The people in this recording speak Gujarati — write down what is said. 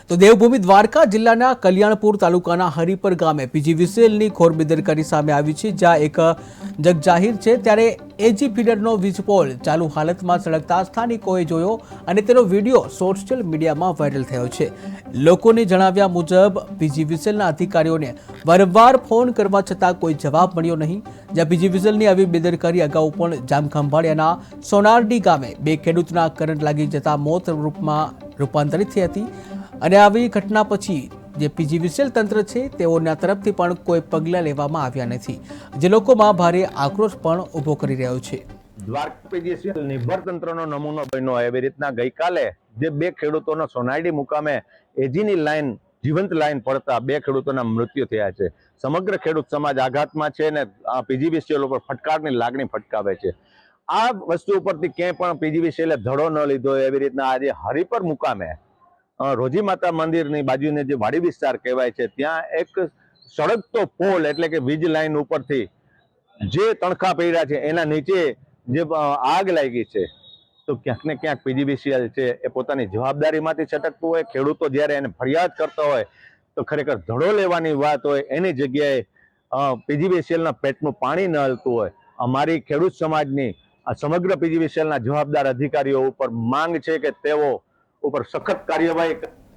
તો દેવભૂમિ દ્વારકા જિલ્લાના કલ્યાણપુર તાલુકાના હરિપર ગામે પીજીવીસીએલની ખોર બેદરકારી સામે આવી છે, જ્યાં એક જગજાહેર છે ત્યારે એજી ફીડરનો વીજપોલ ચાલુ હાલતમાં સળગતા સ્થાનિકોએ જોયો અને તેનો વિડીયો સોશિયલ મીડિયામાં વાયરલ થયો છે। લોકોને જણાવ્યા મુજબ પીજીવીસીએલના અધિકારીઓને વારંવાર ફોન કરવા છતાં કોઈ જવાબ મળ્યો નહીં, જ્યાં પીજીવીસીએલની આવી બેદરકારી અગાઉ પણ જામખંભાળિયાના સોનારડી ગામે બે ખેડૂતના કરંટ લાગી જતા મોત રૂપાંતરિત થઈ હતી અને આવી ઘટના પછી જે પીજીવીસીએલ તંત્ર છે તેઓના તરફથી પણ કોઈ પગલાં લેવામાં આવ્યા નથી, જે લોકોમાં ભારે આક્રોશ પણ ઊભો કરી રહ્યો છે। દ્વારકા પીજીવીસીએલ નિર્ભર તંત્રનો નમૂનો બન્યો। એવી રીતના ગઈકાલે જે બે ખેડૂતોનો સોનારડી મુકામે એજીની લાઈન જીવંત લાઈન પડતા બે ખેડૂતોના મૃત્યુ થયા છે। સમગ્ર ખેડૂત સમાજ આઘાતમાં છે અને પીજીવીસીએલ ઉપર ફટકારની લાગણી ફટકાવે છે। આ વસ્તુ ઉપરથી ક્યાંય પણ પીજીવીસીએલે ધડો ન લીધો। એવી રીતના આજે હરિપર મુકામે રોજી માતા મંદિરની બાજુને જે વાડી વિસ્તાર કહેવાય છે ત્યાં એક સળગતો પોલ એટલે કે વીજ લાઈન ઉપરથી જે તણખા પડ્યા છે એના નીચે જે આગ લાગી છે, તો ક્યાંક ને ક્યાંક પીજીવીસીએલ છે એ પોતાની જવાબદારીમાંથી છટકતું હોય। ખેડૂતો જ્યારે એને ફરિયાદ કરતા હોય તો ખરેખર ધડો લેવાની વાત હોય, એની જગ્યાએ પીજીવીસીએલના પેટનું પાણી ન હલતું હોય। અમારી ખેડૂત સમાજની આ સમગ્ર પીજીવીસીએલના જવાબદાર અધિકારીઓ ઉપર માંગ છે કે તેઓ ઉપર સખત કાર્યવાહી